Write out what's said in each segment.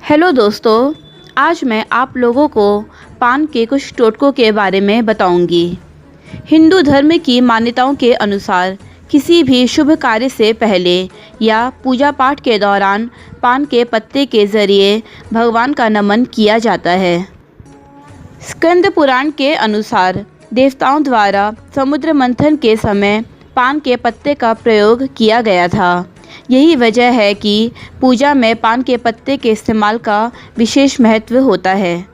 Hello दोस्तों, आज मैं आप लोगों को पान के कुछ टोटकों के बारे में बताऊंगी। हिंदू धर्म की मान्यताओं के अनुसार किसी भी शुभ कार्य से पहले या पूजा पाठ के दौरान पान के पत्ते के ज़रिए भगवान का नमन किया जाता है। स्कंद पुराण के अनुसार देवताओं द्वारा समुद्र मंथन के समय पान के पत्ते का प्रयोग किया गया था। यही वजह है कि पूजा में पान के पत्ते के इस्तेमाल का विशेष महत्व होता है।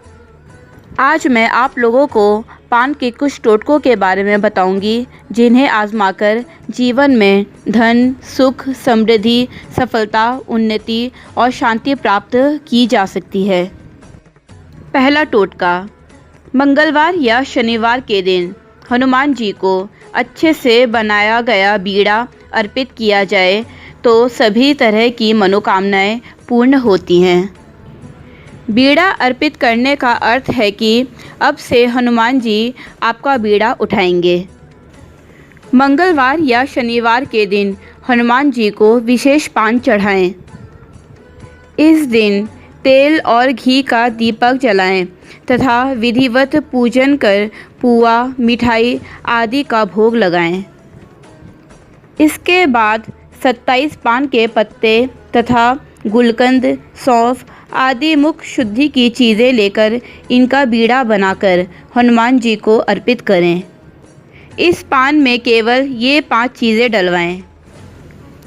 आज मैं आप लोगों को पान के कुछ टोटकों के बारे में बताऊंगी, जिन्हें आजमाकर जीवन में धन, सुख, समृद्धि, सफलता, उन्नति और शांति प्राप्त की जा सकती है। पहला टोटका, मंगलवार या शनिवार के दिन हनुमान जी को अच्छे से बनाया गया बीड़ा अर्पित किया जाए तो सभी तरह की मनोकामनाएं पूर्ण होती हैं। बीड़ा अर्पित करने का अर्थ है कि अब से हनुमान जी आपका बीड़ा उठाएंगे। मंगलवार या शनिवार के दिन हनुमान जी को विशेष पान चढ़ाएं। इस दिन तेल और घी का दीपक जलाएं तथा विधिवत पूजन कर पुआ, मिठाई आदि का भोग लगाएं। इसके बाद 27 पान के पत्ते तथा गुलकंद, सौंफ आदि मुख शुद्धि की चीज़ें लेकर इनका बीड़ा बनाकर हनुमान जी को अर्पित करें। इस पान में केवल ये 5 चीज़ें डलवाएं: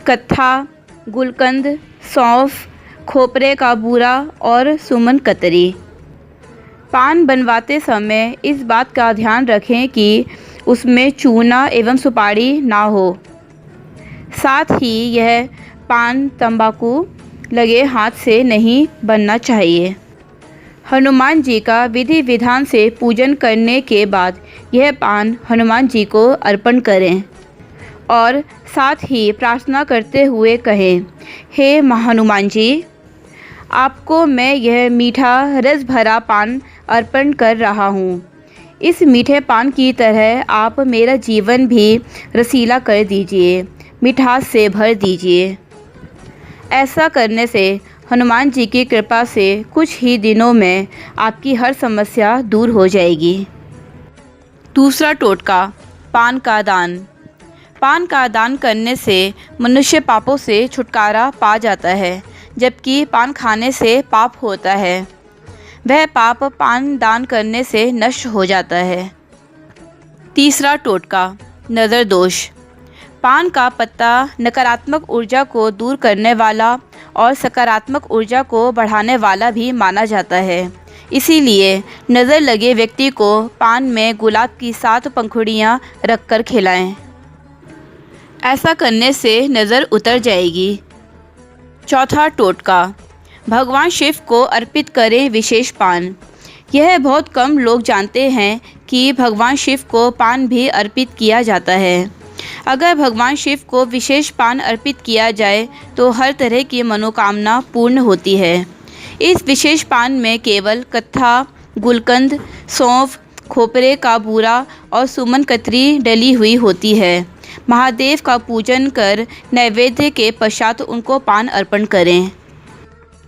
कत्था, गुलकंद, सौंफ, खोपरे का बूरा और सुमन कतरी। पान बनवाते समय इस बात का ध्यान रखें कि उसमें चूना एवं सुपारी ना हो। साथ ही यह पान तंबाकू लगे हाथ से नहीं बनना चाहिए। हनुमान जी का विधि विधान से पूजन करने के बाद यह पान हनुमान जी को अर्पण करें और साथ ही प्रार्थना करते हुए कहें, हे हनुमान जी, आपको मैं यह मीठा रस भरा पान अर्पण कर रहा हूँ। इस मीठे पान की तरह आप मेरा जीवन भी रसीला कर दीजिए, मिठास से भर दीजिए। ऐसा करने से हनुमान जी की कृपा से कुछ ही दिनों में आपकी हर समस्या दूर हो जाएगी। दूसरा टोटका, पान का दान। पान का दान करने से मनुष्य पापों से छुटकारा पा जाता है, जबकि पान खाने से पाप होता है। वह पाप पान दान करने से नष्ट हो जाता है। तीसरा टोटका, नज़र दोष। पान का पत्ता नकारात्मक ऊर्जा को दूर करने वाला और सकारात्मक ऊर्जा को बढ़ाने वाला भी माना जाता है। इसीलिए नज़र लगे व्यक्ति को पान में गुलाब की 7 पंखुड़ियाँ रखकर खिलाएं। ऐसा करने से नज़र उतर जाएगी। चौथा टोटका, भगवान शिव को अर्पित करें विशेष पान। यह बहुत कम लोग जानते हैं कि भगवान शिव को पान भी अर्पित किया जाता है। अगर भगवान शिव को विशेष पान अर्पित किया जाए तो हर तरह की मनोकामना पूर्ण होती है। इस विशेष पान में केवल कत्था, गुलकंद, सौंफ, खोपरे का बूरा और सुमन कतरी डली हुई होती है। महादेव का पूजन कर नैवेद्य के पश्चात उनको पान अर्पण करें।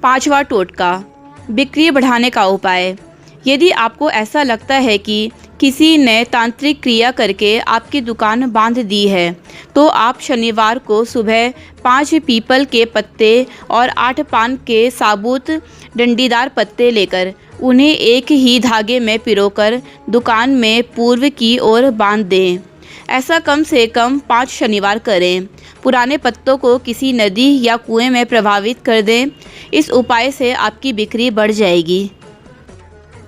पांचवा टोटका, बिक्री बढ़ाने का उपाय। यदि आपको ऐसा लगता है कि किसी ने तांत्रिक क्रिया करके आपकी दुकान बांध दी है, तो आप शनिवार को सुबह 5 पीपल के पत्ते और 8 पान के साबुत डंडीदार पत्ते लेकर उन्हें एक ही धागे में पिरोकर दुकान में पूर्व की ओर बांध दें। ऐसा कम से कम 5 शनिवार करें। पुराने पत्तों को किसी नदी या कुएं में प्रवाहित कर दें। इस उपाय से आपकी बिक्री बढ़ जाएगी।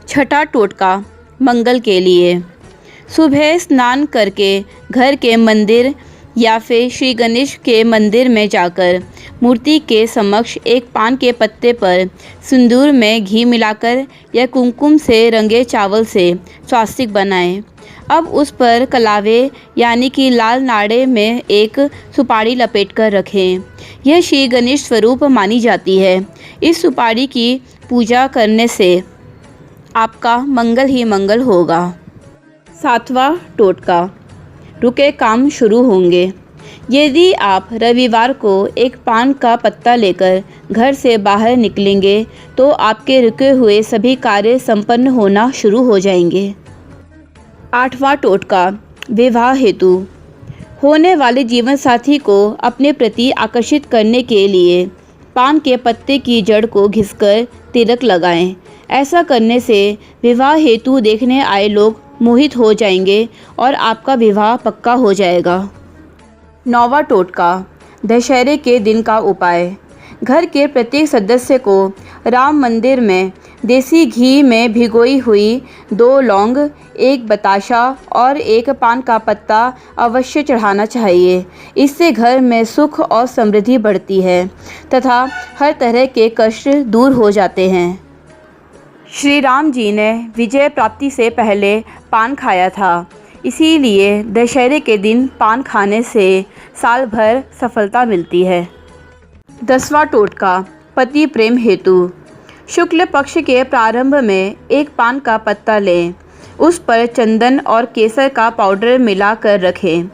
छठा टोटका, मंगल के लिए। सुबह स्नान करके घर के मंदिर या फिर श्री गणेश के मंदिर में जाकर मूर्ति के समक्ष एक पान के पत्ते पर सिंदूर में घी मिलाकर या कुमकुम से रंगे चावल से स्वास्तिक बनाएं। अब उस पर कलावे यानी कि लाल नाड़े में एक सुपारी लपेटकर रखें। यह श्री गणेश स्वरूप मानी जाती है। इस सुपारी की पूजा करने से आपका मंगल ही मंगल होगा। सातवां टोटका, रुके काम शुरू होंगे। यदि आप रविवार को एक पान का पत्ता लेकर घर से बाहर निकलेंगे तो आपके रुके हुए सभी कार्य संपन्न होना शुरू हो जाएंगे। 8वां टोटका, विवाह हेतु। होने वाले जीवन साथी को अपने प्रति आकर्षित करने के लिए पान के पत्ते की जड़ को घिसकर तिलक लगाएं। ऐसा करने से विवाह हेतु देखने आए लोग मोहित हो जाएंगे और आपका विवाह पक्का हो जाएगा। 9वां टोटका, दशहरे के दिन का उपाय। घर के प्रत्येक सदस्य को राम मंदिर में देसी घी में भिगोई हुई 2 लौंग, 1 बताशा और 1 पान का पत्ता अवश्य चढ़ाना चाहिए। इससे घर में सुख और समृद्धि बढ़ती है तथा हर तरह के कष्ट दूर हो जाते हैं। श्री राम जी ने विजय प्राप्ति से पहले पान खाया था, इसीलिए दशहरे के दिन पान खाने से साल भर सफलता मिलती है। 10वां टोटका, पति प्रेम हेतु। शुक्ल पक्ष के प्रारंभ में 1 पान का पत्ता लें, उस पर चंदन और केसर का पाउडर मिलाकर रखें।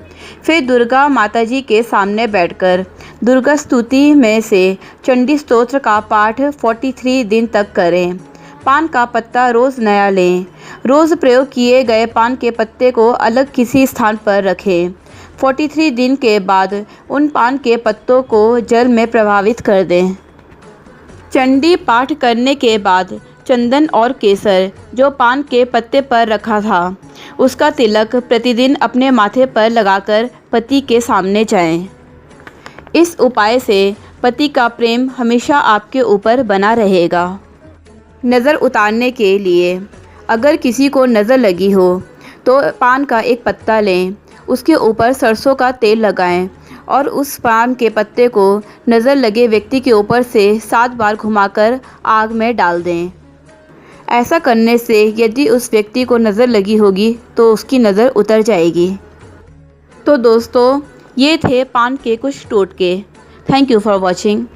फिर दुर्गा माता जी के सामने बैठकर दुर्गा स्तुति में से चंडी स्तोत्र का पाठ 43 दिन तक करें। पान का पत्ता रोज़ नया लें। रोज़ प्रयोग किए गए पान के पत्ते को अलग किसी स्थान पर रखें। 43 दिन के बाद उन पान के पत्तों को जल में प्रवाहित कर दें। चंडी पाठ करने के बाद चंदन और केसर जो पान के पत्ते पर रखा था, उसका तिलक प्रतिदिन अपने माथे पर लगाकर पति के सामने जाएं। इस उपाय से पति का प्रेम हमेशा आपके ऊपर बना रहेगा। नज़र उतारने के लिए अगर किसी को नज़र लगी हो तो पान का एक पत्ता लें, उसके ऊपर सरसों का तेल लगाएं और उस पान के पत्ते को नज़र लगे व्यक्ति के ऊपर से 7 बार घुमाकर आग में डाल दें। ऐसा करने से यदि उस व्यक्ति को नज़र लगी होगी तो उसकी नज़र उतर जाएगी। तो दोस्तों, ये थे पान के कुछ टोटके। Thank you for watching.